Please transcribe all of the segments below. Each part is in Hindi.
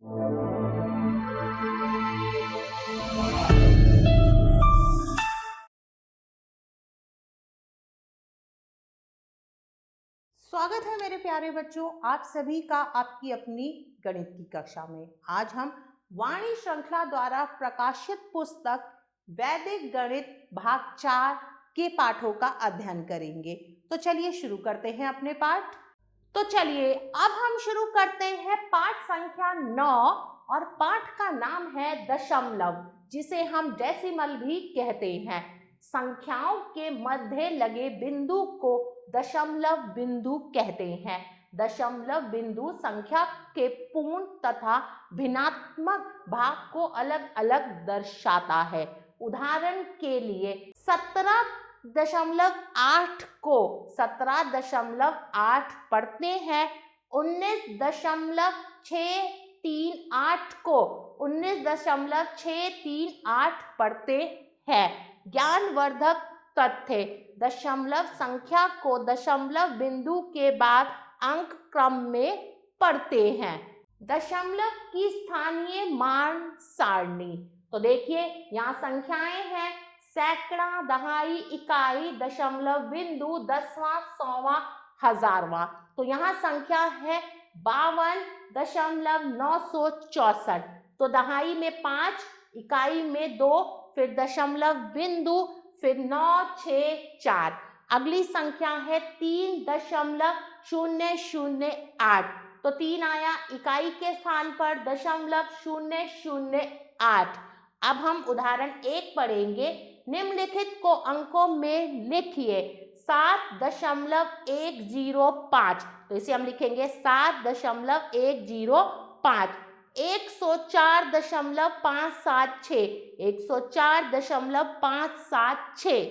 स्वागत है मेरे प्यारे बच्चों, आप सभी का आपकी अपनी गणित की कक्षा में। आज हम वाणी श्रृंखला द्वारा प्रकाशित पुस्तक वैदिक गणित भाग 4 के पाठों का अध्ययन करेंगे। तो चलिए शुरू करते हैं अपने पाठ। तो चलिए अब हम शुरू करते हैं पाठ संख्या 9 और पाठ का नाम है दशमलव, जिसे हम डेसिमल भी कहते हैं। संख्याओं के मध्य लगे बिंदु को दशमलव बिंदु कहते हैं। दशमलव बिंदु संख्या के पूर्ण तथा भिन्नात्मक भाग को अलग अलग दर्शाता है। उदाहरण के लिए 17.8 को 17.8 पढ़ते हैं। 19.638 को 19.638 पढ़ते हैं। ज्ञानवर्धक तथ्य: दशमलव संख्या को दशमलव बिंदु के बाद अंक क्रम में पढ़ते हैं। दशमलव की स्थानीय मान सारणी। तो देखिए यहाँ संख्याएं हैं: सैकड़ा, दहाई, इकाई, दशमलव बिंदु, दसवां, सौवां, हजारवां। तो यहाँ संख्या है 52.964। तो दहाई में 5, इकाई में 2, फिर दशमलव बिंदु, फिर 964। अगली संख्या है 3.008। तो 3 आया, इकाई के स्थान पर 0.008। अब हम उदाहरण 1 पढ़ेंगे। निम्नलिखित को अंकों में लिखिए। 7.105। तो इसे हम लिखेंगे 7.105। 104.576। 104.576।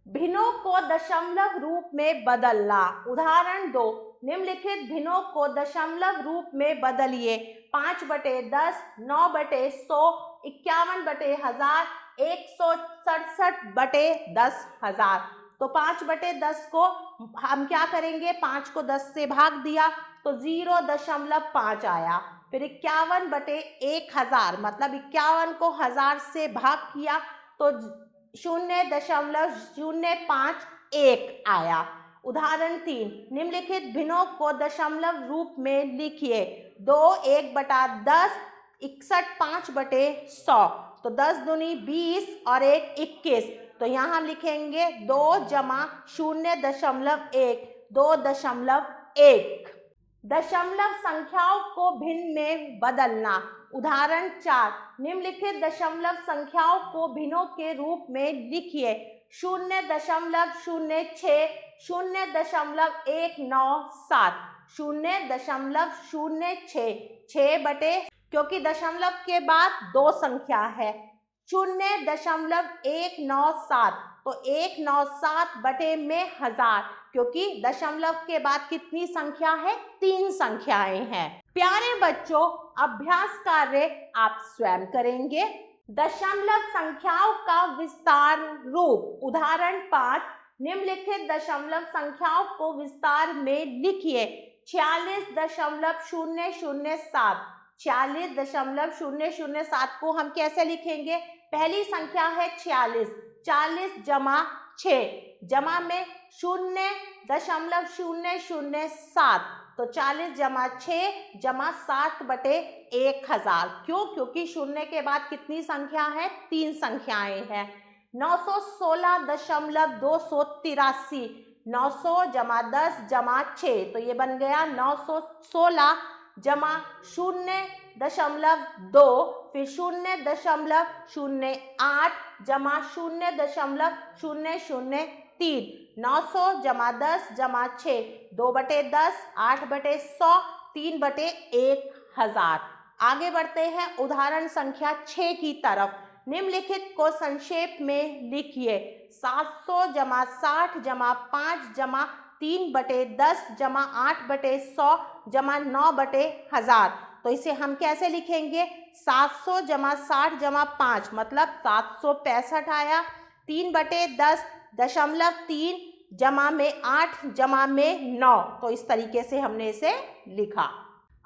भिन्नों को दशमलव रूप में बदलना। उदाहरण 2, निम्नलिखित भिन्नों को दशमलव रूप में बदलिए। 5/10, 9/100, 51/1000, 167/10,000। तो 5/10 को हम क्या करेंगे? 5 को 10 से भाग दिया तो 0.5 आया। फिर 51/1000 मतलब 51 को 1000 से भाग किया तो 0.051 आया। उदाहरण 3, निम्नलिखित भिन्नों को दशमलव रूप में लिखिए। 2 1/10, 61 5/100। तो 10 दूनी 20 और 1 21। तो यहाँ हम लिखेंगे 2 + 0.1 2.1। दशमलव संख्याओं को भिन्न में बदलना। उदाहरण 4, निम्नलिखित दशमलव संख्याओं को भिन्नों के रूप में लिखिए। 0.06, 0.197, 0.06, 6 क्योंकि दशमलव के बाद 2 संख्या है। 0.197, तो 197 बटे में 1000, क्योंकि दशमलव के बाद कितनी संख्या है? 3 संख्याएं हैं। प्यारे बच्चों, अभ्यास कार्य आप स्वयं करेंगे। दशमलव संख्याओं का विस्तार रूप। उदाहरण 5, निम्नलिखित दशमलव संख्याओं को विस्तार में लिखिए। 46.007। 46.007 को हम कैसे लिखेंगे? पहली संख्या है 46, 40 + 6 जमा में 0.007। तो 40 + 6 = 7/1000। क्यों? क्योंकि 0 के बाद कितनी संख्या है? 3 संख्याएं हैं। 916.283। 900 + 10 + 6, तो ये बन गया 916 = 0.2, फिर 0.08 = 0.003। 900 + 10 + 6, 2/10, 8/100, 3/1000। आगे बढ़ते हैं उदाहरण संख्या 6 की तरफ। निम्नलिखित को संक्षेप में लिखिए। 700 + 60 + 5 + 3/10 + 8/100 + 9/1000। तो इसे हम कैसे लिखेंगे? 700 + 60 + 5 मतलब 765 आया। 3/10 दशमलव 3 जमा में 8 जमा में 9। तो इस तरीके से हमने इसे लिखा।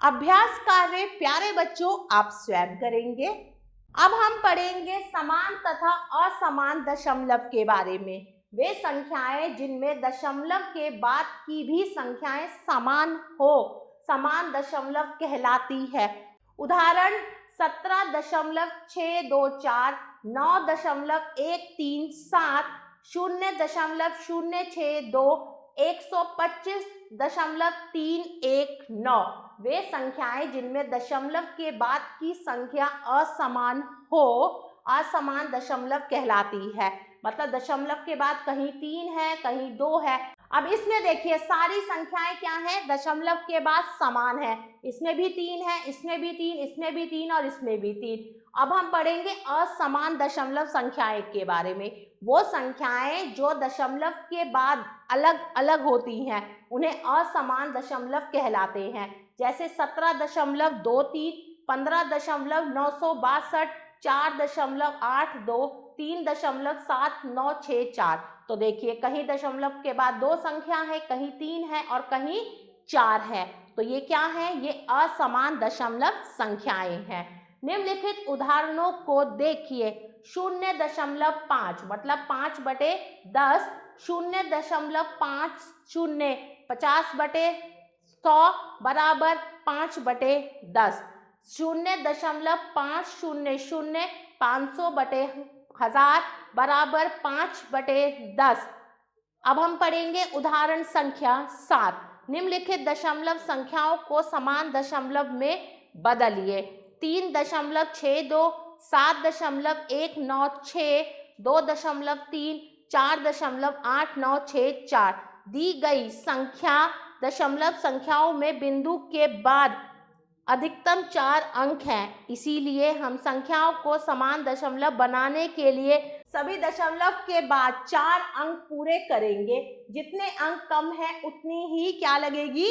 अभ्यास कार्य प्यारे बच्चों आप स्वयं करेंगे। अब हम पढ़ेंगे समान तथा असमान दशमलव के बारे में। वे संख्याएं जिनमें दशमलव के बाद की भी संख्याएं समान हो, समान दशमलव कहलाती है। उदाहरण 17.624, 9.137, 0.062, 125.319। वे संख्याएं जिनमें दशमलव के बाद की संख्या असमान हो, असमान दशमलव कहलाती है। मतलब दशमलव के बाद कहीं 3 है, कहीं 2 है। अब इसमें देखिए सारी संख्याएं क्या हैं, दशमलव के बाद समान है। इसमें भी 3 है, इसमें भी 3, इसमें भी 3 और इसमें भी 3। अब हम पढ़ेंगे असमान दशमलव संख्याएं के बारे में। वो संख्याएं जो दशमलव के बाद अलग अलग होती हैं उन्हें असमान दशमलव कहलाते हैं। जैसे 17.23, 15.962, 4.82, 3.7964। तो देखिए कहीं दशमलव के बाद 2 संख्या है, कहीं 3 है और कहीं 4 है। तो ये क्या है, ये असमान दशमलव संख्याएं हैं। निम्नलिखित उदाहरणों को देखिए। 0.5 मतलब 5/10, 0.50 50/100 बराबर 5/10, 0.500 500/1000 बराबर 5/10। अब हम पढ़ेंगे उदाहरण संख्या 7। निम्नलिखित दशमलव संख्याओं को समान दशमलव में बदलिए। 3.62, 7.196, 2.3, 4.8964। दी गई संख्या दशमलव संख्याओं में बिंदु के बाद अधिकतम 4 अंक हैं, इसीलिए हम संख्याओं को समान दशमलव बनाने के लिए सभी दशमलव के बाद 4 अंक पूरे करेंगे। जितने अंक कम है उतनी ही क्या लगेगी,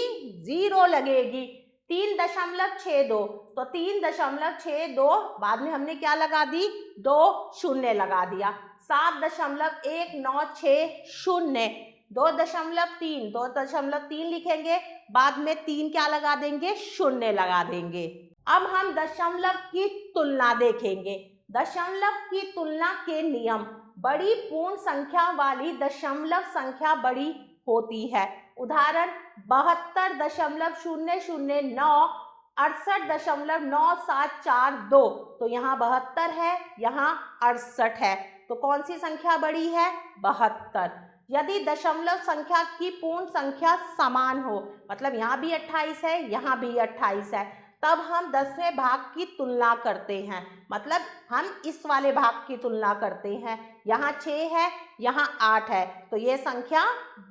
0 लगेगी। 3.62 तो 3.62 बाद में हमने क्या लगा दी, 2 शून्य लगा दिया। 7.196, 2.3 लिखेंगे, बाद में 3 क्या लगा देंगे, शून्य लगा देंगे। अब हम दशमलव की तुलना देखेंगे। दशमलव की तुलना के नियम। बड़ी पूर्ण संख्या वाली दशमलव संख्या बड़ी होती है। उदाहरण 72.009, 68.9742। तो यहाँ 72 है, यहाँ 68 है, तो कौन सी संख्या बड़ी है, 72। यदि दशमलव संख्या की पूर्ण संख्या समान हो, मतलब यहाँ भी 28 है, यहाँ भी 28 है, तब हम 10वें भाग की तुलना करते हैं। मतलब हम इस वाले भाग की तुलना करते हैं। यहाँ 6 है, यहाँ 8 है, तो ये संख्या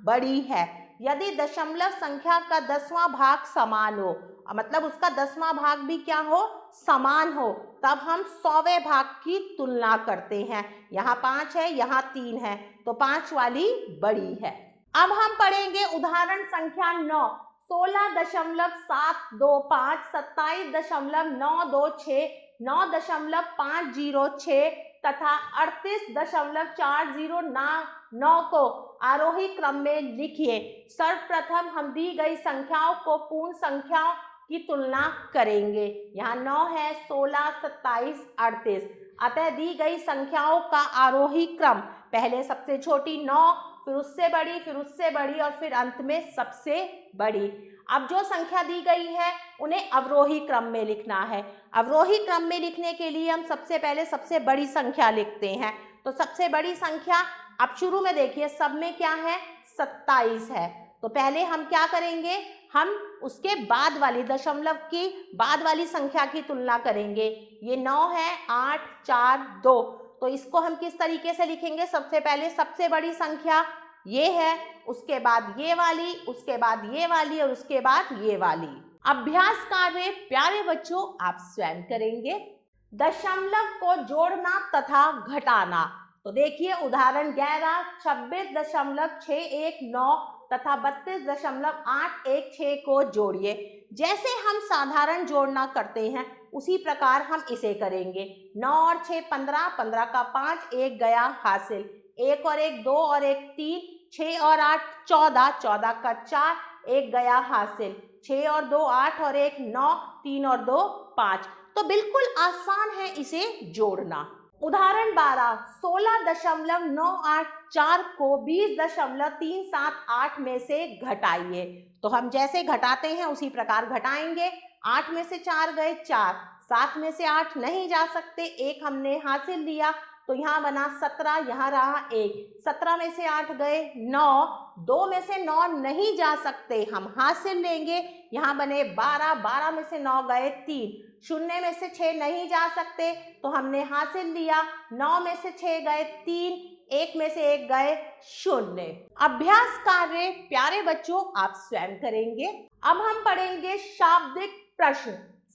बड़ी है। यदि दशमलव संख्या का 10वां भाग समान हो, मतलब उसका 10वां भाग भी क्या हो, समान हो, तब हम 100वें भाग की तुलना करते हैं। यहाँ 5 है, यहाँ 3 है, तो 5 वाली बड़ी है। अब हम पढ़ेंगे उदाहरण संख्या 9। 16.725, 27.926, 9.506 तथा 38.409 को आरोही क्रम में लिखिए। सर्वप्रथम हम दी गई संख्याओं को पूर्ण संख्याओं की तुलना करेंगे। यहाँ 9 है, 16, 27, 38। अतः दी गई संख्याओं का आरोही क्रम, पहले सबसे छोटी 9, फिर उससे बड़ी, फिर उससे बड़ी और फिर अंत में सबसे बड़ी। अब जो संख्या दी गई है उन्हें अवरोही क्रम में लिखना है। अवरोही क्रम में लिखने के लिए हम सबसे पहले सबसे बड़ी संख्या लिखते हैं। तो सबसे बड़ी संख्या, अब शुरू में देखिए सब में क्या है, 27 है। तो पहले हम क्या करेंगे, हम उसके बाद वाली दशमलव की बाद वाली संख्या की तुलना करेंगे। ये 9 है, 8, 4, 2। तो इसको हम किस तरीके से लिखेंगे, सबसे पहले सबसे बड़ी संख्या ये है, उसके बाद ये वाली, उसके बाद ये वाली और उसके बाद ये वाली। अभ्यास कार्य प्यारे बच्चों आप स्वयं करेंगे। दशमलव को जोड़ना तथा घटाना। तो देखिए उदाहरण 11, 26.619 तथा 32.816 को जोड़िए। जैसे हम साधारण जोड़ना करते हैं उसी प्रकार हम इसे करेंगे। 9 और 6 15, 15 का 5, 1 गया हासिल। 1 और 1 2 और 1 3, 6 और 8 14, 14 का 4, 1 गया हासिल। 6 और 2 8 और 1 9, 3 और 2 5। तो बिल्कुल आसान है इसे जोड़ना। उदाहरण 12, 16.984 को 20.378 में से घटाइए। तो हम जैसे घटाते हैं उसी प्रकार घटाएंगे। 8 में से 4 गए 4, 7 में से 8 नहीं जा सकते, 1 हमने हासिल लिया, तो यहाँ बना 17, यहाँ रहा 1। 17 में से 8 गए 9, 2 में से 9 नहीं जा सकते, हम हासिल लेंगे, यहाँ बने 12, 12 में से 9 गए 3। शून्य में से 6 नहीं जा सकते, तो हमने हासिल लिया, 9 में से 6 गए 3, 1 में से 1 गए 0। अभ्यास कार्य प्यारे बच्चों आप स्वयं करेंगे। अब हम पढ़ेंगे शाब्दिक प्रश्न।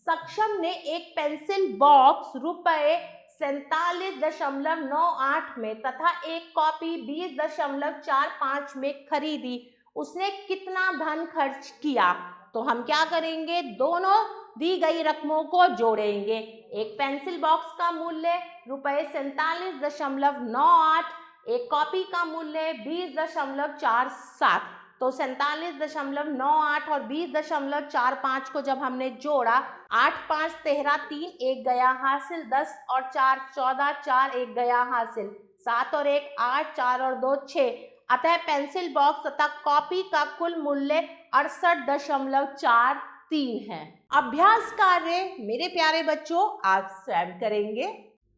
सक्षम ने एक पेंसिल बॉक्स रुपए 47.98 में तथा एक कॉपी 20.45 में खरीदी। उसने कितना धन खर्च किया? तो हम क्या करेंगे, दोनों दी गई रकमों को जोड़ेंगे। एक पेंसिल बॉक्स का मूल्य रुपए 47.98, एक कॉपी का मूल्य 20.47। तो 47.98 और 20.45 को जब हमने जोड़ा, 8 5 13, 3 1 गया हासिल, 10 और 4 14, 4 1 गया हासिल, 7 और 1 8, 4 और 2 6। अतः पेंसिल बॉक्स तथा कॉपी का कुल मूल्य 68.43 है। अभ्यास कार्य मेरे प्यारे बच्चों आप स्वयं करेंगे।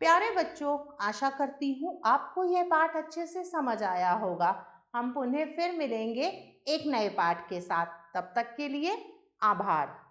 प्यारे बच्चों, आशा करती हूँ आपको यह पाठ अच्छे से समझ आया होगा। हम पुनः फिर मिलेंगे एक नए पाठ के साथ। तब तक के लिए आभार।